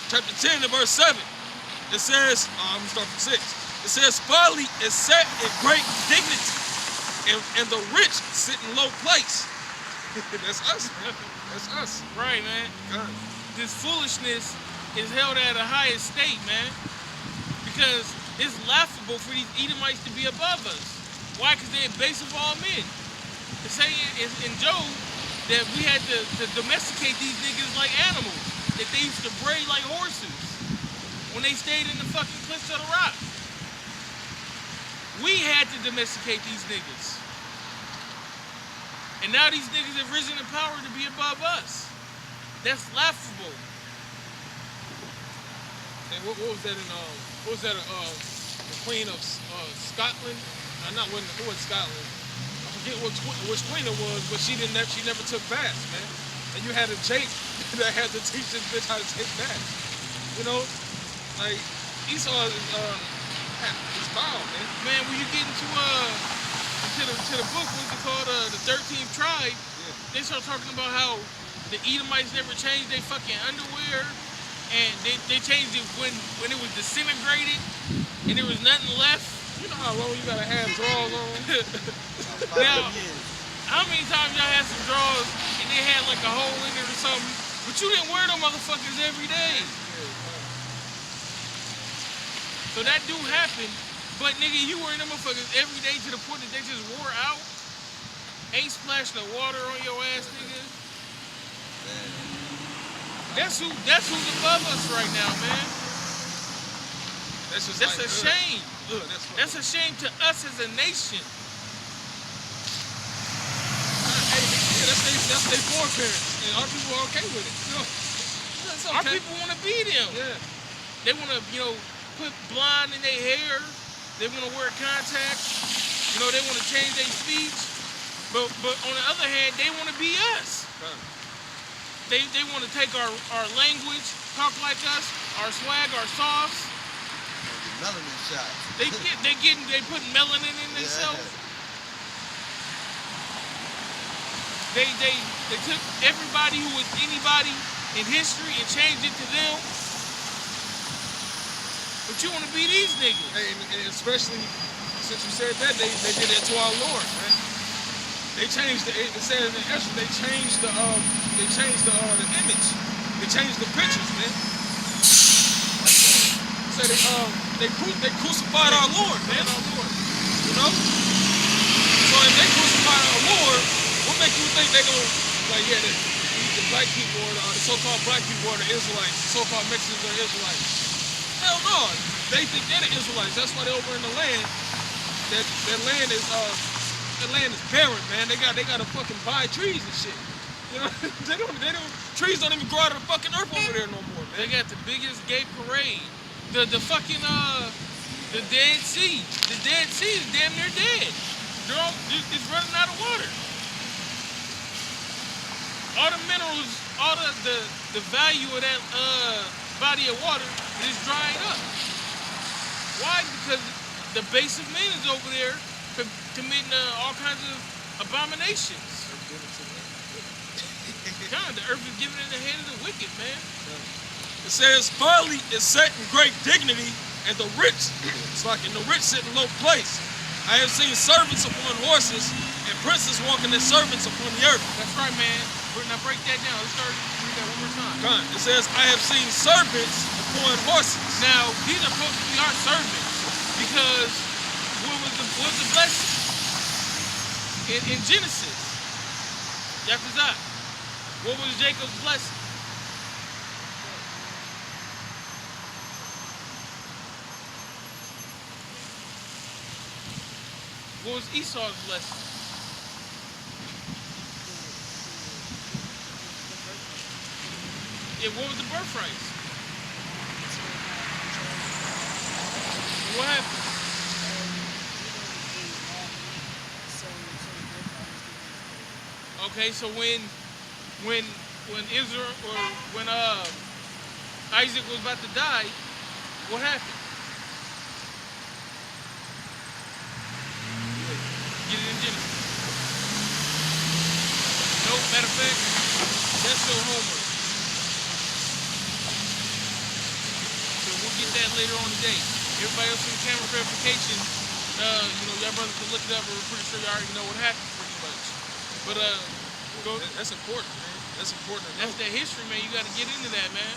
chapter 10 and verse 7. It says, I'm gonna start from 6. It says, folly is set in great dignity, and the rich sit in low place. That's us, man. That's us. Right, man. God. This foolishness is held at a high estate, man. Because it's laughable for these Edomites to be above us. Why? Because they're base of all men. The saying is in Job that we had to domesticate these niggas like animals. That they used to bray like horses when they stayed in the fucking cliffs of the rock. We had to domesticate these niggas. And now these niggas have risen in power to be above us. That's laughable. And what was that in the Queen of Scotland? Who was Scotland? I forget which queen it was, but she never took baths, man. And you had a Jake that had to teach this bitch how to take baths. You know, like Esau is foul, man. Man, when you get into the book, what's it called, the 13th tribe, they start talking about how the Edomites never changed their fucking underwear, and they changed it when it was disintegrated, and there was nothing left. You know how long you gotta have drawers on? Now, how many times y'all had some drawers and they had like a hole in it or something, but you didn't wear them motherfuckers every day? So that do happen, but nigga, you wearing them motherfuckers every day to the point that they just wore out? Ain't splashing the water on your ass, nigga. That's who's above us right now, man. That's a shame. That's a shame to us as a nation. That's their foreparents, and our people are okay with it. You know, okay. Our people want to be them. Yeah. They want to, put blonde in their hair. They want to wear contacts. They want to change their speech. But on the other hand, they want to be us. They want to take our language, talk like us, our swag, our sauce. Melanin shots. They putting melanin in themselves. They took everybody who was anybody in history and changed it to them. But you want to be these niggas. Hey, and especially since you said that, they did that to our Lord, man. They changed it says in Esther, they changed the image. They changed the pictures, man. So they crucified our Lord, man. You know? So if they crucified our Lord, what makes you think they're gonna the black people or the so-called black people are the Israelites, the so-called Mexicans are the Israelites? Hell no. They think they're the Israelites. That's why they're over in the land. That land is barren, man. They gotta fucking buy trees and shit. You know, trees don't even grow out of the fucking earth over there no more, man. They got the biggest gay parade. The fucking the Dead Sea. The Dead Sea is damn near dead. It's running out of water. All the minerals, all the value of that body of water is drying up. Why? Because the base of men is over there committing all kinds of abominations. God, the earth is giving in the hand of the wicked, man. It says, folly is set in great dignity, and the rich sit in low place. I have seen servants upon horses, and princes walking as servants upon the earth. That's right, man. Now break that down. Let's read that one more time. God, it says, I have seen servants upon horses. Now, these are supposed to be our servants, because what was the blessing? In Genesis, Yaphazah, what was Jacob's blessing? What was Esau's blessing? Yeah, what was the birthright? What happened? Okay, so when Israel or when Isaac was about to die, what happened? Get it in Genesis. Nope, matter of fact, that's your homework. that later on today. Everybody else in the camera verification, y'all brothers can look it up, but we're pretty sure y'all already know what happened pretty much. But That's important, man. That's important. That's that history, man. You got to get into that, man.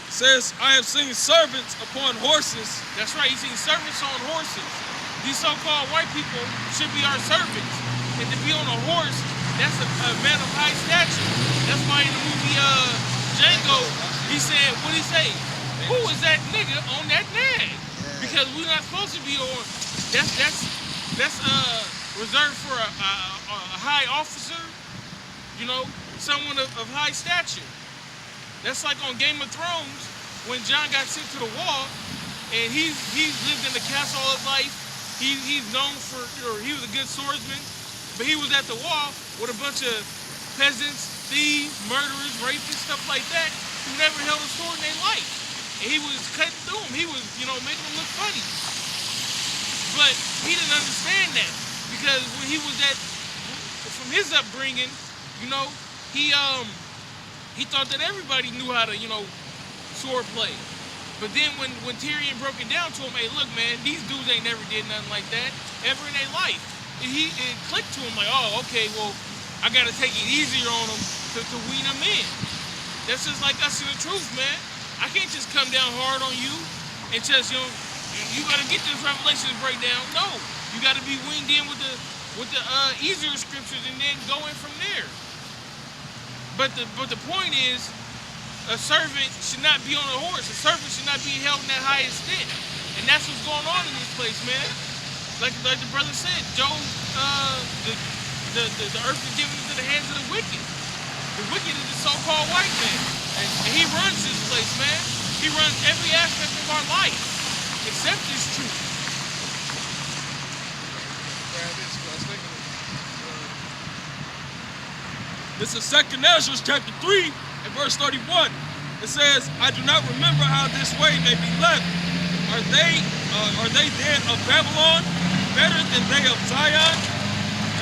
It says, I have seen servants upon horses. That's right. You seen servants on horses. These so-called white people should be our servants. And to be on a horse, that's a man of high stature. That's why in the movie Django, he said, what'd he say? Who is that nigga on that nag? Because we're not supposed to be on. That's reserved for a high officer, someone of high stature. That's like on Game of Thrones when Jon got sent to the wall, and he's lived in the castle all his life. He's known for, he was a good swordsman, but he was at the wall with a bunch of peasants, thieves, murderers, rapists, stuff like that, who never held a sword in their life. And he was cutting through them. He was, making them look funny. But he didn't understand that because when he was from his upbringing, he thought that everybody knew how to, sword play. But then when Tyrion broke it down to him, hey, look, man, these dudes ain't never did nothing like that ever in their life. And it clicked to him like, oh, okay, well, I got to take it easier on them to wean them in. That's just like us in the truth, man. I can't just come down hard on you and just, you got to get this Revelations breakdown. No, you got to be weaned in with the easier scriptures and then go in from there. But the point is, a servant should not be on a horse. A servant should not be held in that high extent. And that's what's going on in this place, man. Like the brother said, Job, the earth is given into the hands of the wicked. The wicked is the so-called white man. And he runs this place, man. He runs every aspect of our life, except this truth. This is 2nd Ezra chapter 3 and verse 31. It says, I do not remember how this way may be left. Are they then of Babylon better than they of Zion?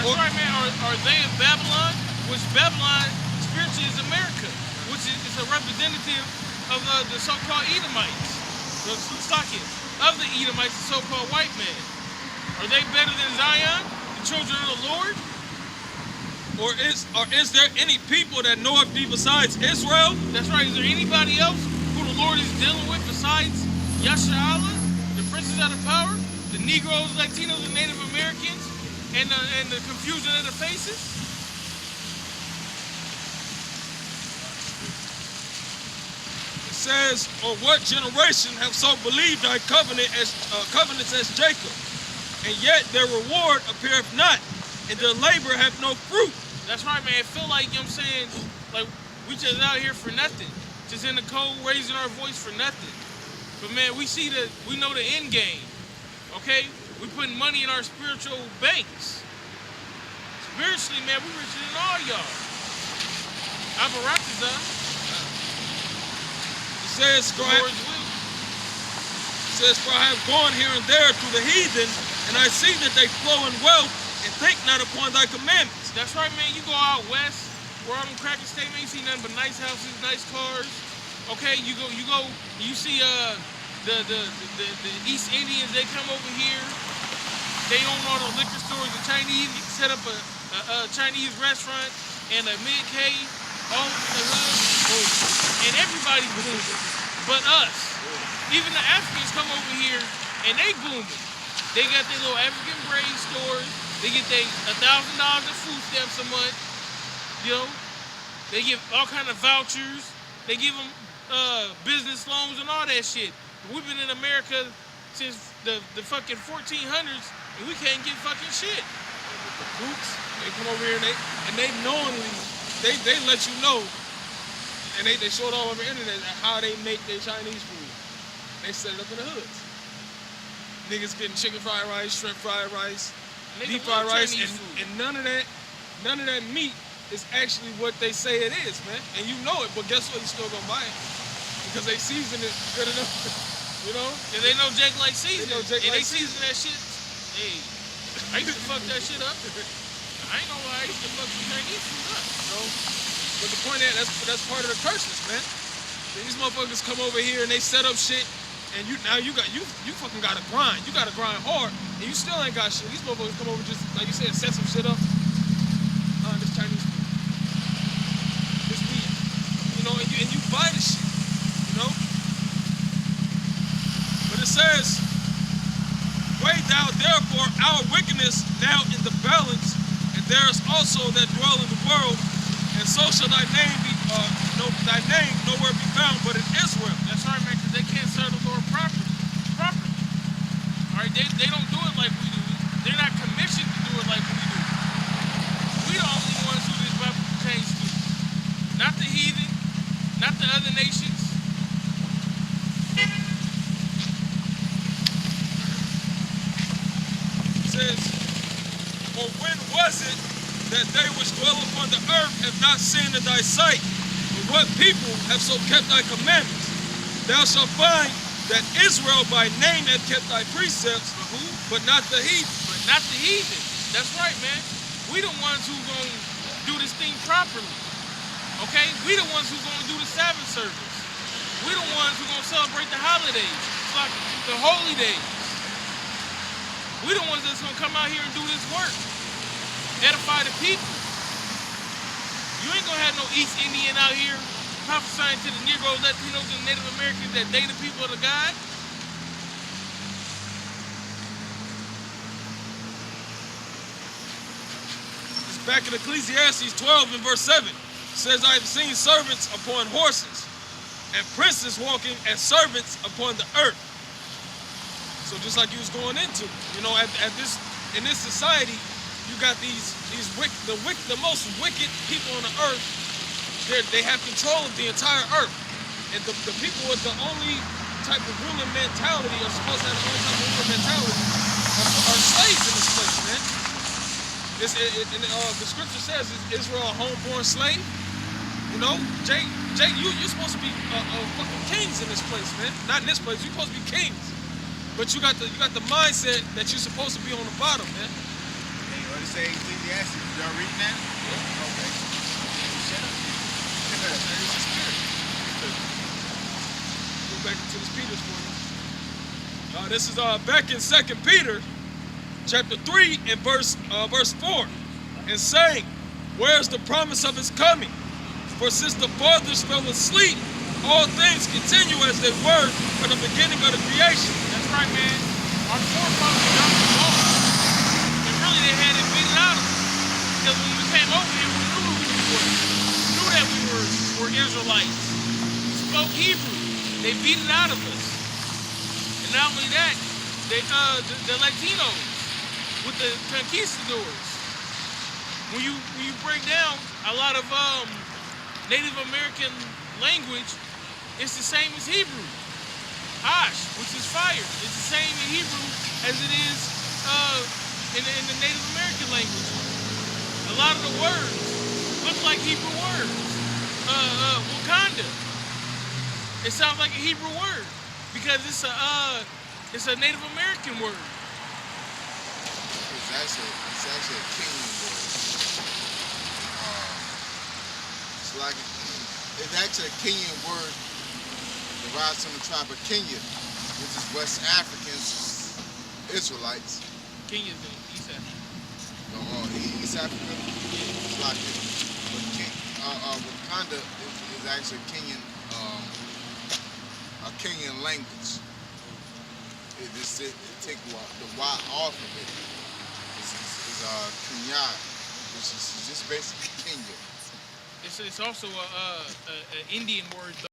That's right, man. Are they of Babylon? Which Babylon spiritually is America, which is a representative of the so-called Edomites, the Susakians, of the Edomites, the so-called white man. Are they better than Zion, the children of the Lord? Or is there any people that know of thee besides Israel? That's right. Is there anybody else who the Lord is dealing with besides Yasharala, the princes out of power, the Negroes, Latinos, and Native Americans, and the confusion of the faces? It says, or what generation have so believed thy covenants as Jacob, and yet their reward appeareth not, and their labor have no fruit. That's right, man. It feel like, like we just out here for nothing. Just in the cold, raising our voice for nothing. But man, we know the end game. Okay? We putting money in our spiritual banks. Spiritually, man, we richer than all y'all. Abarakazah. It says, for I have gone here and there through the heathen, and I see that they flow in wealth, and think not upon thy commandments. That's right, man. You go out west, where all them crackers stay, man, you see nothing but nice houses, nice cars. Okay, you see the East Indians, they come over here. They own all the liquor stores. The Chinese set up a Chinese restaurant and a mid-K, all in the hood. And everybody booming, but us. Even the Africans come over here and they booming. They got their little African braid stores. They get their $1,000 of food stamps a month. They give all kind of vouchers. They give them business loans and all that shit. We've been in America since the fucking 1400s, and we can't get fucking shit. The boots, they come over here and they knowingly, they let you know, and they show it all over the internet how they make their Chinese food. They set it up in the hoods. Niggas getting chicken fried rice, shrimp fried rice, deep fried rice, and none of that meat is actually what they say it is, man. And you know it, but guess what? You still gonna buy it because they season it good enough, And they know Jake like season. They season that shit. Hey, I used to fuck that shit up. I ain't gonna lie, I used to fuck some Chinese food up. But the point is, that's part of the curses, man. These motherfuckers come over here and they set up shit And you fucking gotta grind. You gotta grind hard, and you still ain't got shit. These motherfuckers come over just like you said, set some shit up. This Chinese food, this weed, you know, and you buy the shit, you know. But it says, weigh thou therefore our wickedness now in the balance, and there is also that dwell in the world, and so shall thy name be thy name nowhere be found but in Israel. That's right, man, because they can't serve the Lord properly. All right, they don't do it like we do. They're not commissioned to do it like we do. We the only ones who this Bible pertains to. Not the heathen, not the other nations. It says, for when was it that they which dwell upon the earth have not sinned in thy sight? But what people have so kept thy commandments? Thou shalt find that Israel by name hath kept thy precepts, But who? but not the heathen. But not the heathen. That's right, man. We the ones who gonna do this thing properly. Okay? We the ones who gonna do the Sabbath service. We the ones who gonna celebrate the holidays. It's like the holy days. We the ones that's gonna come out here and do this work. Edify the people. You ain't gonna have no East Indian out here prophesying to the Negroes, Latinos, and Native Americans that they the people of the God. It's back in Ecclesiastes 12 and verse 7. It says, I have seen servants upon horses, and princes walking as servants upon the earth. So just like you was going into, you know, in this society, you got the most wicked people on the earth. They have control of the entire earth, and the people with the only type of ruling mentality, are supposed to have the only type of ruling mentality, are slaves in this place, man. The scripture says, is Israel a homeborn slave? You know, Jake, you're supposed to be fucking kings in this place, man. Not in this place. You're supposed to be kings, but you got the mindset that you're supposed to be on the bottom, man. Hey, what it say Ecclesiastes? Y'all reading that? Yeah. Okay. Shut up. Go back into this Peter's for you. This is back in 2 Peter, chapter 3, and verse 4, and saying, where's the promise of his coming? For since the fathers fell asleep, all things continue as they were from the beginning of the creation. That's right, man. Our forefathers got the law. And really they had it beaten out of us. Because when we came over here, we knew who we were. We knew that we were Israelites. We spoke Hebrew. They beat it out of us. And not only that, the Latinos with the conquistadors. When you break down a lot of Native American language, it's the same as Hebrew. Ash, which is fire, it's the same in Hebrew as it is in the Native American language. A lot of the words look like Hebrew words. Wakanda, it sounds like a Hebrew word because it's a Native American word. It's actually a Kenyan word. It's actually a Kenyan word derives from the tribe of Kenya, which is West Africans, Israelites. Kenya's in East Africa. East Africa? It's like it. But Wakanda is actually a Kenyan language. It take the Y off of it. It's Kenya, which is just basically Kenya. It's also an Indian word, though.